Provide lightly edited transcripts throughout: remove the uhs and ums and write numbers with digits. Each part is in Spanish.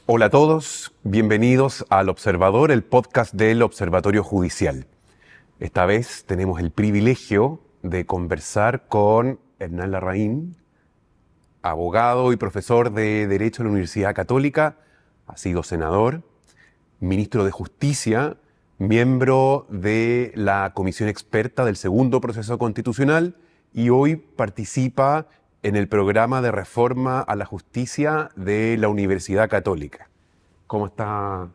Hola a todos, bienvenidos al Observador, el podcast del Observatorio Judicial. Esta vez tenemos el privilegio de conversar con Hernán Larraín, abogado y profesor de Derecho en la Universidad Católica, ha sido senador, ministro de Justicia, miembro de la Comisión Experta del Segundo Proceso Constitucional y hoy participa en el programa de reforma a la justicia de la Universidad Católica. ¿Cómo está,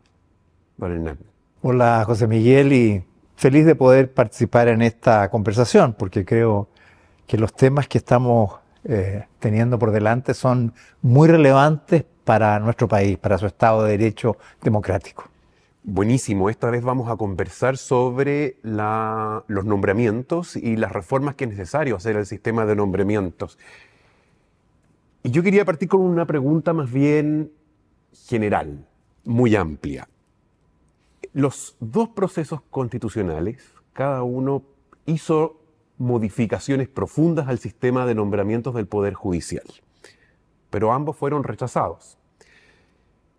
don Hernán? Hola, José Miguel, y feliz de poder participar en esta conversación, porque creo que los temas que estamos teniendo por delante son muy relevantes para nuestro país, para su Estado de Derecho democrático. Buenísimo, esta vez vamos a conversar sobre los nombramientos y las reformas que es necesario hacer al sistema de nombramientos. Y yo quería partir con una pregunta más bien general, muy amplia. Los dos procesos constitucionales, cada uno hizo modificaciones profundas al sistema de nombramientos del Poder Judicial, pero ambos fueron rechazados.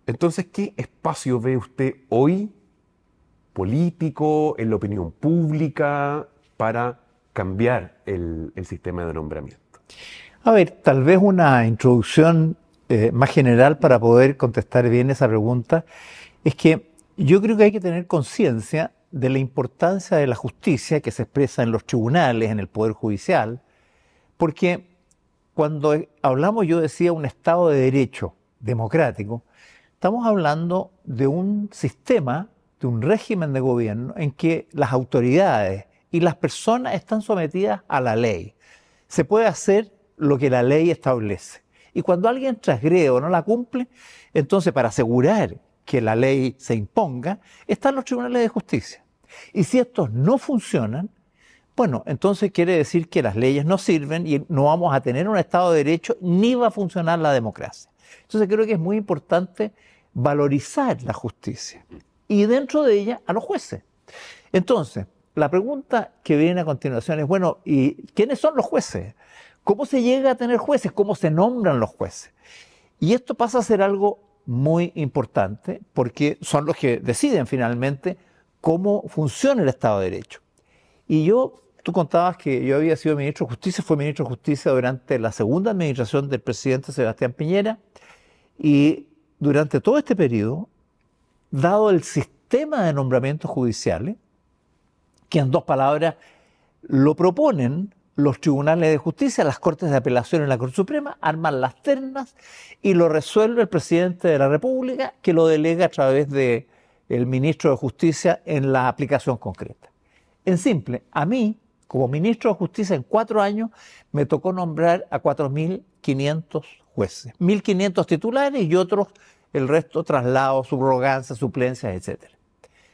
Entonces, ¿qué espacio ve usted hoy, político, en la opinión pública, para cambiar el sistema de nombramiento? A ver, tal vez una introducción más general para poder contestar bien esa pregunta es que yo creo que hay que tener conciencia de la importancia de la justicia que se expresa en los tribunales, en el Poder Judicial, porque cuando hablamos, yo decía, un Estado de Derecho democrático, estamos hablando de un sistema, de un régimen de gobierno en que las autoridades y las personas están sometidas a la ley. Se puede hacer lo que la ley establece. Y cuando alguien transgrede o no la cumple, entonces para asegurar que la ley se imponga, están los tribunales de justicia. Y si estos no funcionan, bueno, entonces quiere decir que las leyes no sirven y no vamos a tener un Estado de Derecho ni va a funcionar la democracia. Entonces creo que es muy importante valorizar la justicia y dentro de ella a los jueces. Entonces, la pregunta que viene a continuación es, bueno, ¿y quiénes son los jueces? ¿Cómo se llega a tener jueces? ¿Cómo se nombran los jueces? Y esto pasa a ser algo muy importante porque son los que deciden finalmente cómo funciona el Estado de Derecho. Y tú contabas que yo había sido ministro de Justicia, fui ministro de Justicia durante la segunda administración del presidente Sebastián Piñera, y durante todo este periodo, dado el sistema de nombramientos judiciales, que en dos palabras lo proponen los tribunales de justicia, las Cortes de Apelación y la Corte Suprema, arman las ternas y lo resuelve el presidente de la República, que lo delega a través del ministro de Justicia en la aplicación concreta. En simple, a mí, como ministro de Justicia, en 4 años me tocó nombrar a 4.500 jueces, 1.500 titulares y otros, el resto traslados, subrogancias, suplencias, etc.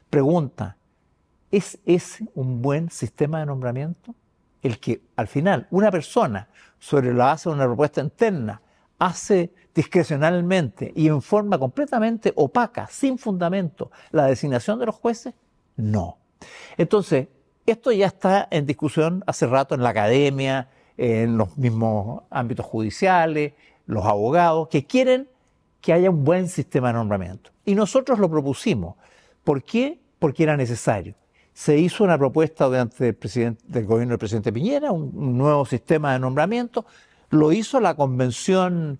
Pregunta, ¿es ese un buen sistema de nombramiento? El que al final una persona, sobre la base de una propuesta interna, hace discrecionalmente y en forma completamente opaca, sin fundamento, la designación de los jueces, no. Entonces, esto ya está en discusión hace rato en la academia, en los mismos ámbitos judiciales, los abogados, que quieren que haya un buen sistema de nombramiento. Y nosotros lo propusimos. ¿Por qué? Porque era necesario. Se hizo una propuesta durante del gobierno del presidente Piñera, un nuevo sistema de nombramiento. Lo hizo la Convención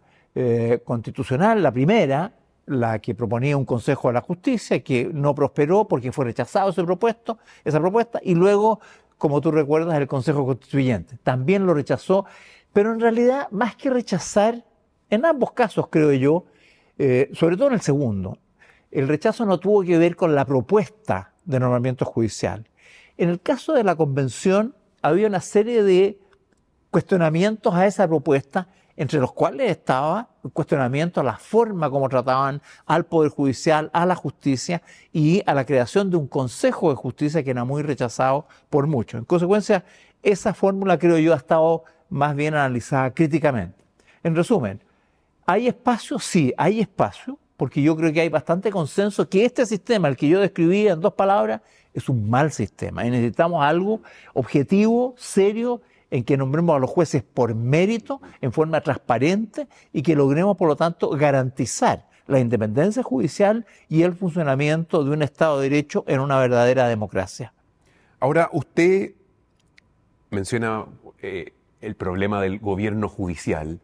Constitucional, la primera, la que proponía un Consejo de la Justicia, que no prosperó porque fue rechazado esa propuesta, y luego, como tú recuerdas, el Consejo Constituyente también lo rechazó, pero en realidad, más que rechazar, en ambos casos, creo yo, sobre todo en el segundo, el rechazo no tuvo que ver con la propuesta de nombramiento judicial. En el caso de la Convención había una serie de cuestionamientos a esa propuesta, entre los cuales estaba el cuestionamiento a la forma como trataban al Poder Judicial, a la justicia y a la creación de un Consejo de Justicia que era muy rechazado por muchos. En consecuencia, esa fórmula, creo yo, ha estado más bien analizada críticamente. En resumen, ¿hay espacio? Sí, hay espacio, porque yo creo que hay bastante consenso que este sistema, el que yo describí en 2 palabras, es un mal sistema y necesitamos algo objetivo, serio, en que nombremos a los jueces por mérito, en forma transparente y que logremos, por lo tanto, garantizar la independencia judicial y el funcionamiento de un Estado de Derecho en una verdadera democracia. Ahora, usted menciona el problema del gobierno judicial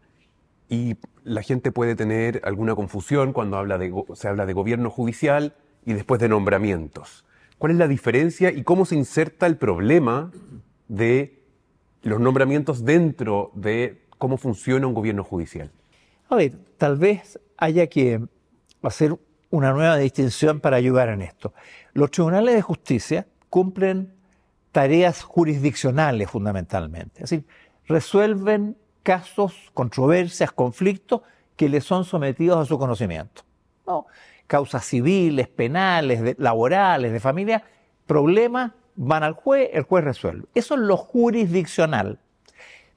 y la gente puede tener alguna confusión cuando se habla de gobierno judicial y después de nombramientos. ¿Cuál es la diferencia y cómo se inserta el problema de los nombramientos dentro de cómo funciona un gobierno judicial? A ver, tal vez haya que hacer una nueva distinción para ayudar en esto. Los tribunales de justicia cumplen tareas jurisdiccionales fundamentalmente, es decir, resuelven casos, controversias, conflictos que les son sometidos a su conocimiento, ¿no? Causas civiles, penales, laborales, de familia, problemas, van al juez, el juez resuelve. Eso es lo jurisdiccional.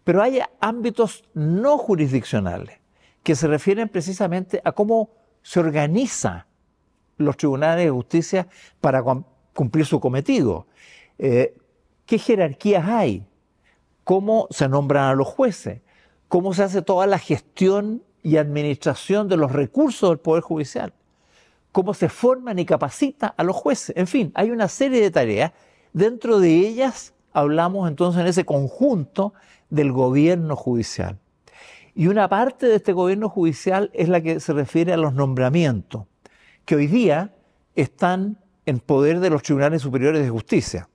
Pero hay ámbitos no jurisdiccionales que se refieren precisamente a cómo se organizan los tribunales de justicia para cumplir su cometido. ¿Qué jerarquías hay? ¿Cómo se nombran a los jueces? ¿Cómo se hace toda la gestión y administración de los recursos del Poder Judicial? ¿Cómo se forman y capacitan a los jueces? En fin, hay una serie de tareas. Dentro de ellas hablamos entonces en ese conjunto del gobierno judicial. Y una parte de este gobierno judicial es la que se refiere a los nombramientos, que hoy día están en poder de los tribunales superiores de justicia.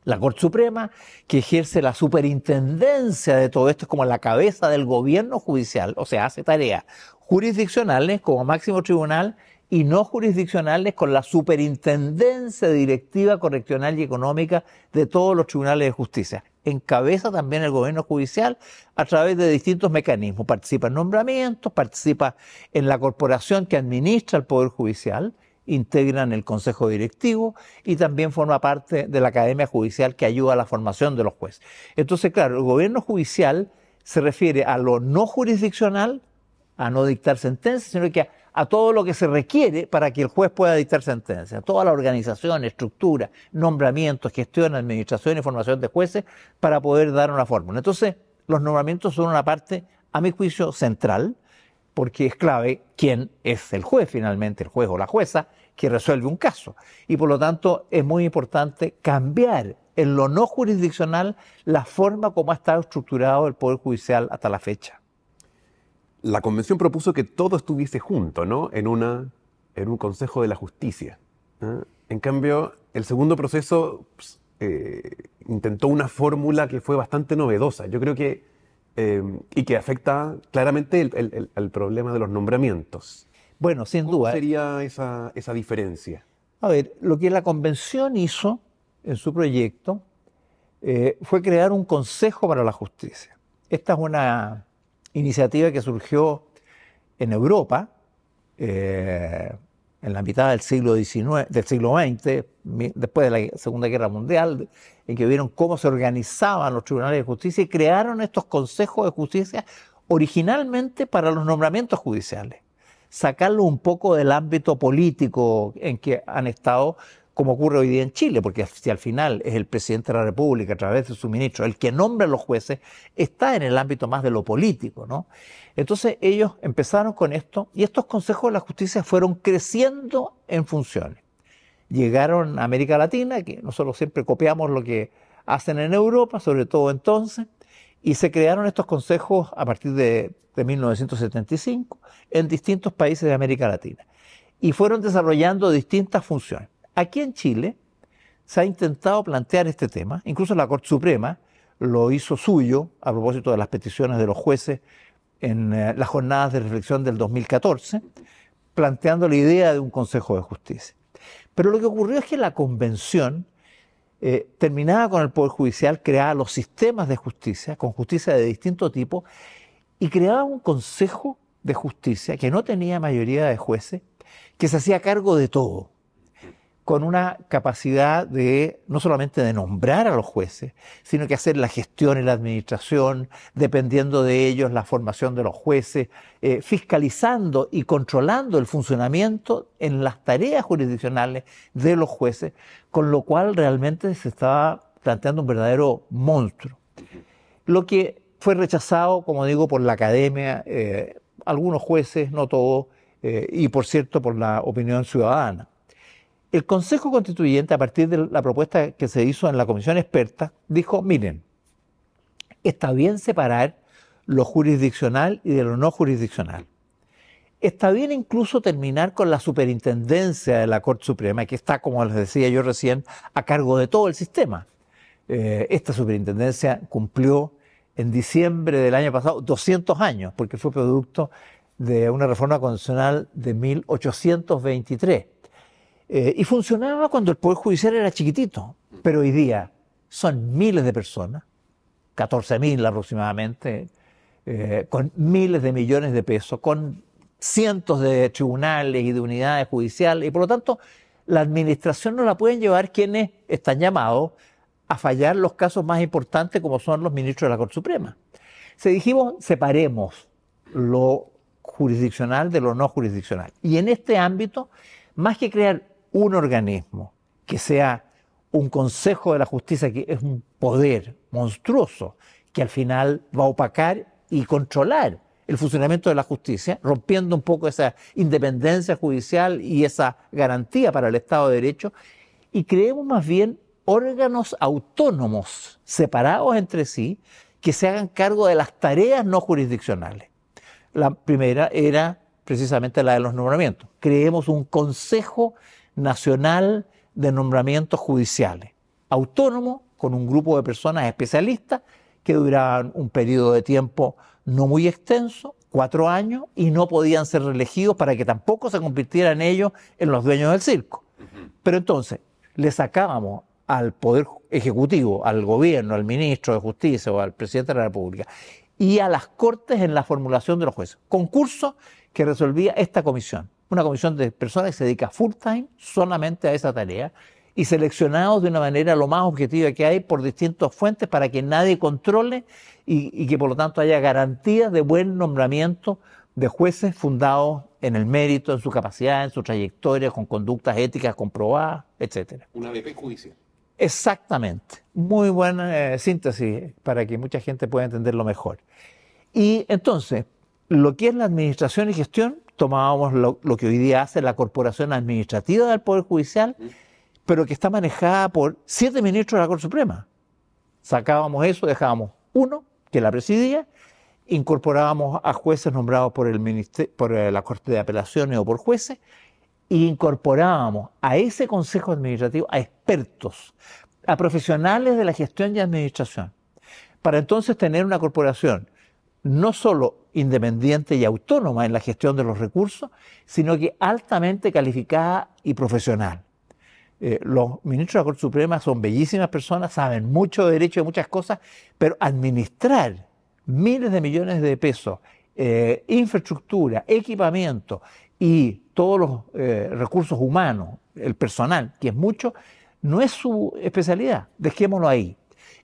La Corte Suprema, que ejerce la superintendencia de todo esto, es como la cabeza del gobierno judicial, o sea, hace tareas jurisdiccionales como máximo tribunal y no jurisdiccionales con la superintendencia directiva, correccional y económica de todos los tribunales de justicia. Encabeza también el gobierno judicial a través de distintos mecanismos. Participa en nombramientos, participa en la corporación que administra el Poder Judicial, integran el Consejo Directivo y también forma parte de la Academia Judicial que ayuda a la formación de los jueces. Entonces, claro, el gobierno judicial se refiere a lo no jurisdiccional, a no dictar sentencias, sino que a todo lo que se requiere para que el juez pueda dictar sentencia. Toda la organización, estructura, nombramientos, gestión, administración y formación de jueces para poder dar una fórmula. Entonces, los nombramientos son una parte, a mi juicio, central, porque es clave quién es el juez finalmente, el juez o la jueza, que resuelve un caso. Y por lo tanto es muy importante cambiar en lo no jurisdiccional la forma como ha estado estructurado el Poder Judicial hasta la fecha. La Convención propuso que todo estuviese junto, ¿no? En un Consejo de la Justicia. En cambio, el segundo proceso intentó una fórmula que fue bastante novedosa. Yo creo que y que afecta claramente el problema de los nombramientos. Bueno, sin duda. ¿Cómo sería esa diferencia? A ver, lo que la Convención hizo en su proyecto fue crear un Consejo para la Justicia. Esta es una iniciativa que surgió en Europa en la mitad del siglo XIX, del siglo XX, después de la Segunda Guerra Mundial, en que vieron cómo se organizaban los tribunales de justicia y crearon estos consejos de justicia originalmente para los nombramientos judiciales. Sacarlo un poco del ámbito político en que han estado, como ocurre hoy día en Chile, porque si al final es el presidente de la República a través de su ministro el que nombra a los jueces, está en el ámbito más de lo político, ¿no? Entonces ellos empezaron con esto y estos consejos de la justicia fueron creciendo en funciones. Llegaron a América Latina, que nosotros siempre copiamos lo que hacen en Europa, sobre todo entonces, y se crearon estos consejos a partir de 1975 en distintos países de América Latina. Y fueron desarrollando distintas funciones. Aquí en Chile se ha intentado plantear este tema, incluso la Corte Suprema lo hizo suyo a propósito de las peticiones de los jueces en las jornadas de reflexión del 2014, planteando la idea de un Consejo de Justicia. Pero lo que ocurrió es que la Convención terminaba con el Poder Judicial, creaba los sistemas de justicia, con justicia de distinto tipo, y creaba un Consejo de Justicia que no tenía mayoría de jueces, que se hacía cargo de todo, con una capacidad de no solamente de nombrar a los jueces, sino que hacer la gestión y la administración, dependiendo de ellos la formación de los jueces, fiscalizando y controlando el funcionamiento en las tareas jurisdiccionales de los jueces, con lo cual realmente se estaba planteando un verdadero monstruo. Lo que fue rechazado, como digo, por la academia, algunos jueces, no todos, y por cierto por la opinión ciudadana. El Consejo Constituyente, a partir de la propuesta que se hizo en la comisión experta, dijo, miren, está bien separar lo jurisdiccional y de lo no jurisdiccional. Está bien incluso terminar con la superintendencia de la Corte Suprema, que está, como les decía yo recién, a cargo de todo el sistema. Esta superintendencia cumplió en diciembre del año pasado 200 años, porque fue producto de una reforma constitucional de 1823. Y funcionaba cuando el Poder Judicial era chiquitito, pero hoy día son miles de personas, 14.000 aproximadamente, con miles de millones de pesos, con cientos de tribunales y de unidades judiciales, y por lo tanto la administración no la pueden llevar quienes están llamados a fallar los casos más importantes, como son los ministros de la Corte Suprema. Se dijimos, separemos lo jurisdiccional de lo no jurisdiccional. Y en este ámbito, más que crear un organismo que sea un Consejo de la Justicia, que es un poder monstruoso, que al final va a opacar y controlar el funcionamiento de la justicia, rompiendo un poco esa independencia judicial y esa garantía para el Estado de Derecho, y creemos más bien órganos autónomos, separados entre sí, que se hagan cargo de las tareas no jurisdiccionales. La primera era precisamente la de los nombramientos. Creemos un Consejo Nacional de Nombramientos Judiciales, autónomo, con un grupo de personas especialistas que duraban un periodo de tiempo no muy extenso, 4 años, y no podían ser reelegidos para que tampoco se convirtieran ellos en los dueños del circo. Pero entonces, le sacábamos al Poder Ejecutivo, al gobierno, al ministro de Justicia o al presidente de la República y a las Cortes en la formulación de los jueces. Concurso que resolvía esta comisión, una comisión de personas que se dedica full time solamente a esa tarea y seleccionados de una manera lo más objetiva que hay por distintas fuentes para que nadie controle y que por lo tanto haya garantías de buen nombramiento de jueces fundados en el mérito, en su capacidad, en su trayectoria, con conductas éticas comprobadas, etc. Una BP judicial. Exactamente. Muy buena síntesis para que mucha gente pueda entenderlo mejor. Y entonces, lo que es la administración y gestión, tomábamos lo que hoy día hace la Corporación Administrativa del Poder Judicial, pero que está manejada por 7 ministros de la Corte Suprema. Sacábamos eso, dejábamos uno, que la presidía, incorporábamos a jueces nombrados por la Corte de Apelaciones o por jueces, e incorporábamos a ese Consejo Administrativo a expertos, a profesionales de la gestión y administración, para entonces tener una corporación no solo independiente y autónoma en la gestión de los recursos, sino que altamente calificada y profesional. Los ministros de la Corte Suprema son bellísimas personas, saben mucho de derecho de muchas cosas, pero administrar miles de millones de pesos, infraestructura, equipamiento y todos los recursos humanos, el personal, que es mucho, no es su especialidad. Dejémoslo ahí.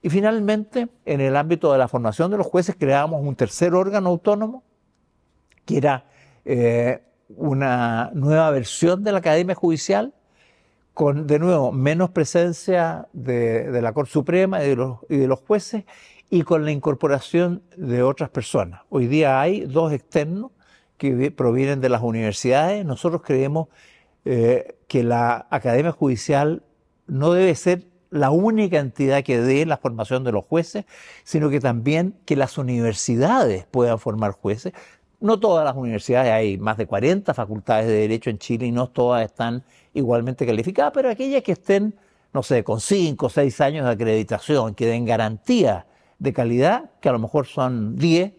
Y finalmente, en el ámbito de la formación de los jueces, creamos un tercer órgano autónomo, que era una nueva versión de la Academia Judicial, con, de nuevo, menos presencia de la Corte Suprema y de los jueces, y con la incorporación de otras personas. Hoy día hay 2 externos que provienen de las universidades. Nosotros creemos que la Academia Judicial no debe ser la única entidad que dé la formación de los jueces, sino que también que las universidades puedan formar jueces. No todas las universidades, hay más de 40 facultades de Derecho en Chile y no todas están igualmente calificadas, pero aquellas que estén, no sé, con 5 o 6 años de acreditación, que den garantía de calidad, que a lo mejor son 10,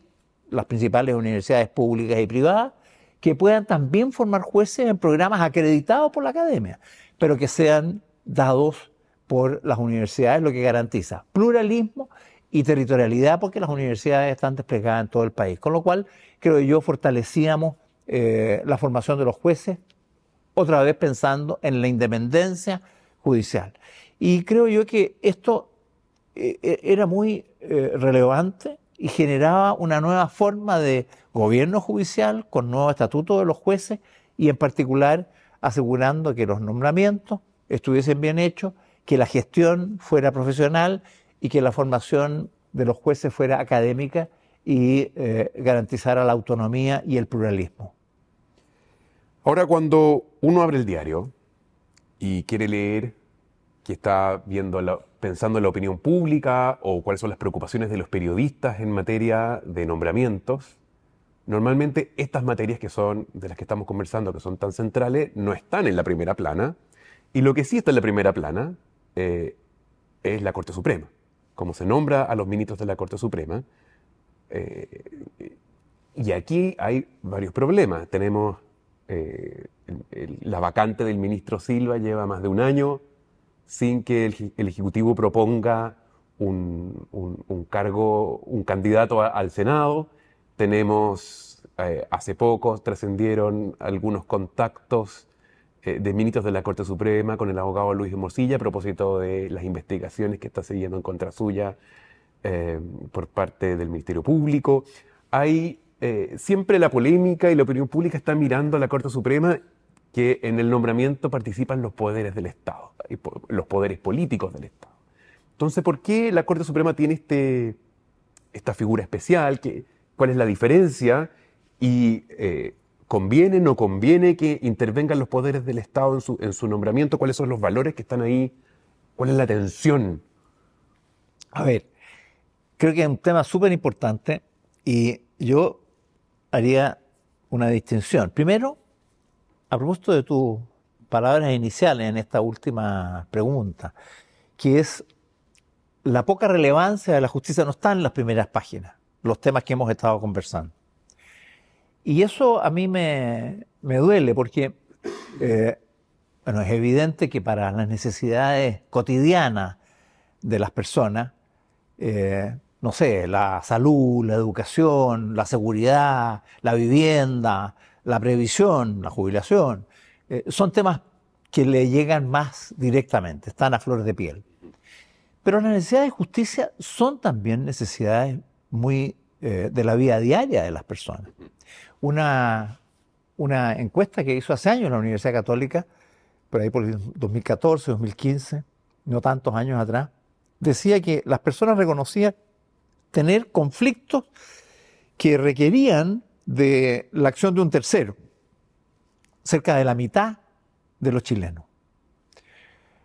las principales universidades públicas y privadas, que puedan también formar jueces en programas acreditados por la academia, pero que sean dados por las universidades, lo que garantiza pluralismo y territorialidad, porque las universidades están desplegadas en todo el país. Con lo cual, creo yo, fortalecíamos la formación de los jueces, otra vez pensando en la independencia judicial. Y creo yo que esto era muy relevante y generaba una nueva forma de gobierno judicial con nuevo estatuto de los jueces y en particular asegurando que los nombramientos estuviesen bien hechos, que la gestión fuera profesional y que la formación de los jueces fuera académica y garantizara la autonomía y el pluralismo. Ahora, cuando uno abre el diario y quiere leer que está pensando en la opinión pública o cuáles son las preocupaciones de los periodistas en materia de nombramientos, normalmente estas materias que son de las que estamos conversando, que son tan centrales, no están en la primera plana. Y lo que sí está en la primera plana es la Corte Suprema. Como se nombra a los ministros de la Corte Suprema. Y aquí hay varios problemas. Tenemos la vacante del ministro Silva, lleva más de un año sin que el Ejecutivo proponga un candidato al Senado. Tenemos, hace poco trascendieron algunos contactos de ministros de la Corte Suprema con el abogado Luis de Morcilla a propósito de las investigaciones que está siguiendo en contra suya por parte del Ministerio Público. Hay siempre la polémica y la opinión pública está mirando a la Corte Suprema, que en el nombramiento participan los poderes del Estado, los poderes políticos del Estado. Entonces, ¿por qué la Corte Suprema tiene esta figura especial? ¿Cuál es la diferencia? Y ¿conviene, no conviene que intervengan los poderes del Estado en su nombramiento? ¿Cuáles son los valores que están ahí? ¿Cuál es la tensión? A ver, creo que es un tema súper importante y yo haría una distinción. Primero, a propósito de tus palabras iniciales en esta última pregunta, que es la poca relevancia de la justicia no está en las primeras páginas, los temas que hemos estado conversando. Y eso a mí me duele porque bueno, es evidente que para las necesidades cotidianas de las personas, no sé, la salud, la educación, la seguridad, la vivienda, la previsión, la jubilación, son temas que le llegan más directamente, están a flor de piel. Pero las necesidades de justicia son también necesidades muy de la vida diaria de las personas. Una encuesta que hizo hace años la Universidad Católica, por ahí por el 2014, 2015, no tantos años atrás, decía que las personas reconocían tener conflictos que requerían de la acción de un tercero, cerca de la mitad de los chilenos.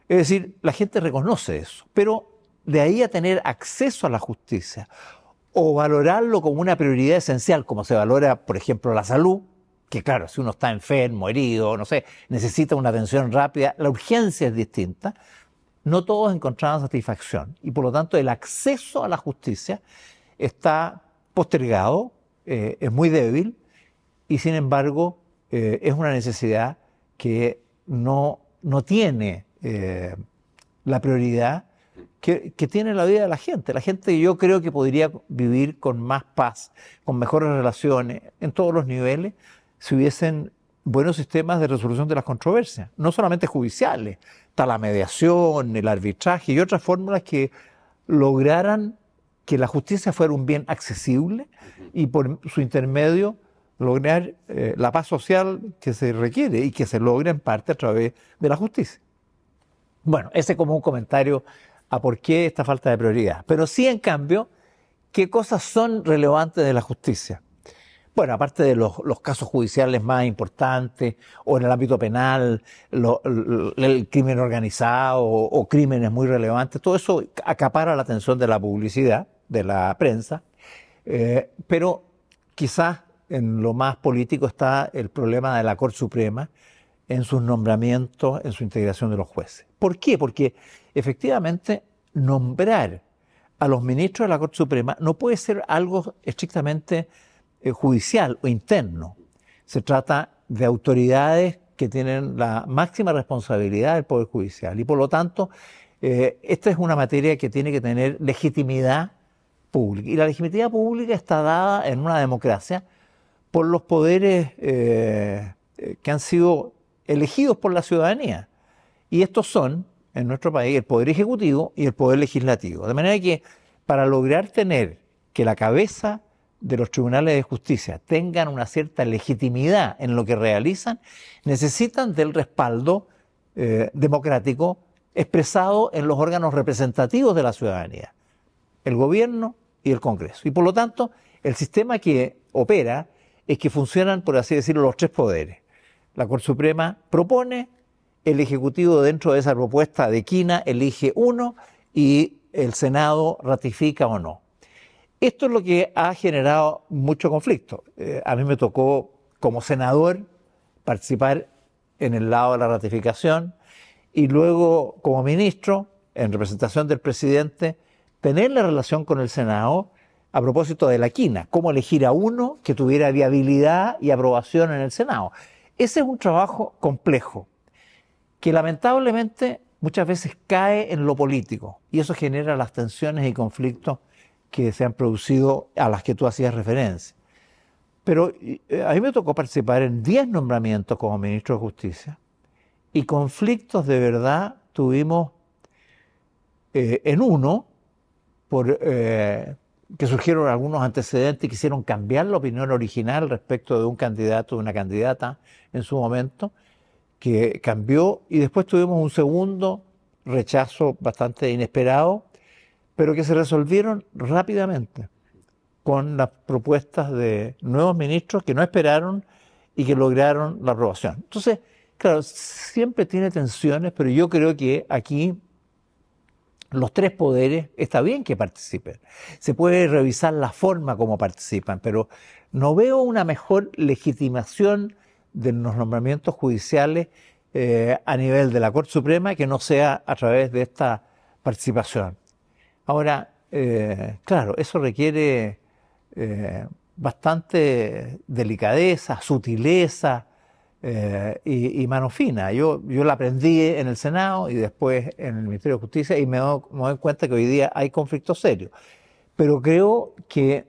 Es decir, la gente reconoce eso, pero de ahí a tener acceso a la justicia o valorarlo como una prioridad esencial, como se valora, por ejemplo, la salud, que claro, si uno está enfermo, herido, no sé, necesita una atención rápida, la urgencia es distinta, no todos encontraban satisfacción y por lo tanto el acceso a la justicia está postergado, es muy débil y sin embargo es una necesidad que no tiene la prioridad que tiene la vida de la gente. La gente yo creo que podría vivir con más paz, con mejores relaciones en todos los niveles si hubiesen buenos sistemas de resolución de las controversias, no solamente judiciales, está la mediación, el arbitraje y otras fórmulas que lograran que la justicia fuera un bien accesible y por su intermedio lograr la paz social que se requiere y que se logra en parte a través de la justicia. Bueno, ese como un comentario a por qué esta falta de prioridad. Pero sí, en cambio, ¿qué cosas son relevantes de la justicia? Bueno, aparte de los casos judiciales más importantes, o en el ámbito penal, el crimen organizado o crímenes muy relevantes, todo eso acapara la atención de la publicidad, de la prensa, pero quizás en lo más político está el problema de la Corte Suprema en sus nombramientos, en su integración de los jueces. ¿Por qué? Porque efectivamente nombrar a los ministros de la Corte Suprema no puede ser algo estrictamente judicial o interno. Se trata de autoridades que tienen la máxima responsabilidad del Poder Judicial y por lo tanto esta es una materia que tiene que tener legitimidad pública y la legitimidad pública está dada en una democracia por los poderes que han sido elegidos por la ciudadanía y estos son en nuestro país el Poder Ejecutivo y el Poder Legislativo, de manera que para lograr tener que la cabeza de los tribunales de justicia tengan una cierta legitimidad en lo que realizan, necesitan del respaldo democrático expresado en los órganos representativos de la ciudadanía, el gobierno y el Congreso. Y por lo tanto, el sistema que opera es que funcionan, por así decirlo, los tres poderes. La Corte Suprema propone, el Ejecutivo dentro de esa propuesta de quina elige uno y el Senado ratifica o no. Esto es lo que ha generado mucho conflicto. A mí me tocó como senador participar en el lado de la ratificación y luego como ministro, en representación del presidente, tener la relación con el Senado a propósito de la quina, cómo elegir a uno que tuviera viabilidad y aprobación en el Senado. Ese es un trabajo complejo, que lamentablemente muchas veces cae en lo político y eso genera las tensiones y conflictos que se han producido a las que tú hacías referencia. Pero a mí me tocó participar en 10 nombramientos como ministro de Justicia y conflictos de verdad tuvimos en uno que surgieron algunos antecedentes y quisieron cambiar la opinión original respecto de un candidato o una candidata en su momento, que cambió, y después tuvimos un segundo rechazo bastante inesperado, pero que se resolvieron rápidamente con las propuestas de nuevos ministros que no esperaron y que lograron la aprobación. Entonces, claro, siempre tiene tensiones, pero yo creo que aquí los tres poderes está bien que participen. Se puede revisar la forma como participan, pero no veo una mejor legitimación de los nombramientos judiciales a nivel de la Corte Suprema que no sea a través de esta participación. Ahora, claro, eso requiere bastante delicadeza, sutileza y mano fina. Yo la aprendí en el Senado y después en el Ministerio de Justicia y me doy cuenta que hoy día hay conflictos serios. Pero creo que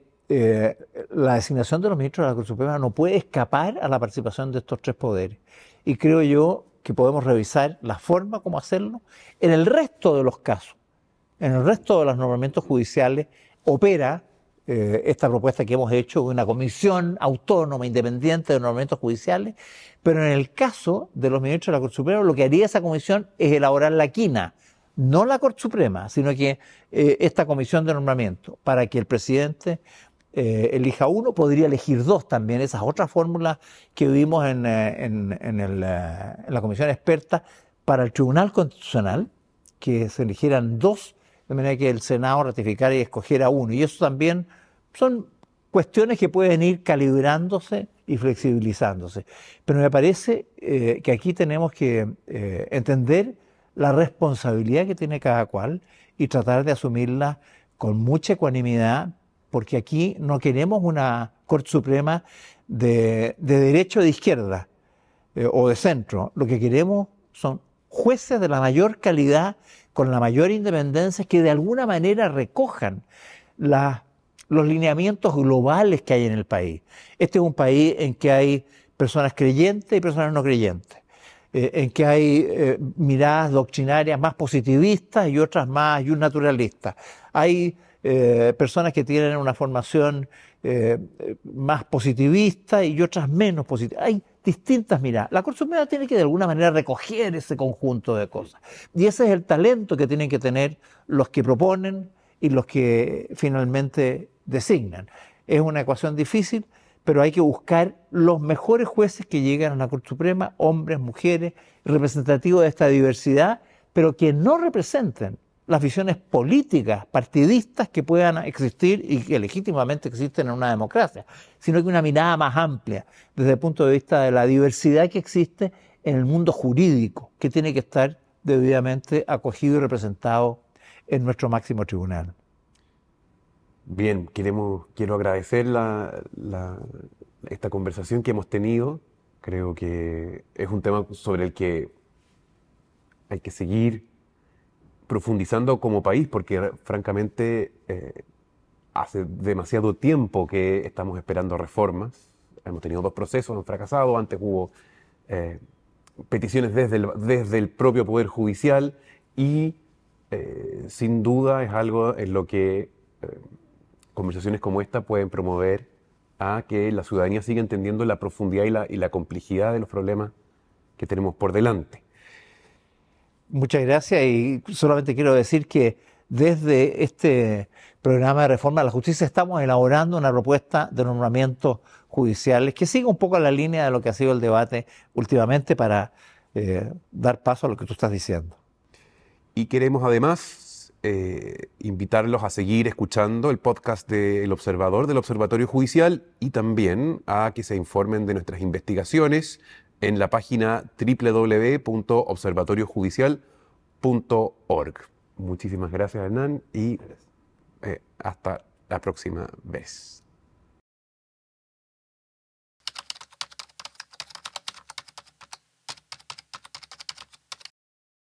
la designación de los ministros de la Corte Suprema no puede escapar a la participación de estos tres poderes. Y creo yo que podemos revisar la forma como hacerlo. En el resto de los casos, en el resto de los nombramientos judiciales, opera esta propuesta que hemos hecho, una comisión autónoma, independiente de nombramientos judiciales, pero en el caso de los ministros de la Corte Suprema, lo que haría esa comisión es elaborar la quina, no la Corte Suprema, sino que esta comisión de nombramiento, para que el presidente elija uno, podría elegir dos también, esas otras fórmulas que vimos en la comisión experta para el Tribunal Constitucional, que se eligieran dos, de manera que el Senado ratificara y escogiera uno. Y eso también son cuestiones que pueden ir calibrándose y flexibilizándose. Pero me parece que aquí tenemos que entender la responsabilidad que tiene cada cual y tratar de asumirla con mucha ecuanimidad, porque aquí no queremos una Corte Suprema de derecha o de izquierda o de centro. Lo que queremos son jueces de la mayor calidad, con la mayor independencia, que de alguna manera recojan los lineamientos globales que hay en el país. Este es un país en que hay personas creyentes y personas no creyentes, en que hay miradas doctrinarias más positivistas y otras más naturalistas. Hay personas que tienen una formación más positivista y otras menos positivas. Hay distintas miradas. La Corte Suprema tiene que de alguna manera recoger ese conjunto de cosas. Y ese es el talento que tienen que tener los que proponen y los que finalmente designan. Es una ecuación difícil, pero hay que buscar los mejores jueces que llegan a la Corte Suprema, hombres, mujeres, representativos de esta diversidad, pero que no representen las visiones políticas, partidistas que puedan existir y que legítimamente existen en una democracia, sino que una mirada más amplia desde el punto de vista de la diversidad que existe en el mundo jurídico, que tiene que estar debidamente acogido y representado en nuestro máximo tribunal. Bien, quiero agradecer esta conversación que hemos tenido. Creo que es un tema sobre el que hay que seguir profundizando como país, porque francamente hace demasiado tiempo que estamos esperando reformas. Hemos tenido 2 procesos, han fracasado. Antes hubo peticiones desde el propio Poder Judicial y sin duda es algo en lo que conversaciones como esta pueden promover a que la ciudadanía siga entendiendo la profundidad y la complejidad de los problemas que tenemos por delante. Muchas gracias, y solamente quiero decir que desde este programa de reforma de la justicia estamos elaborando una propuesta de nombramientos judiciales que siga un poco la línea de lo que ha sido el debate últimamente para dar paso a lo que tú estás diciendo. Y queremos además invitarlos a seguir escuchando el podcast del Observador, del Observatorio Judicial, y también a que se informen de nuestras investigaciones en la página www.observatoriojudicial.org. Muchísimas gracias, Hernán, y hasta la próxima vez.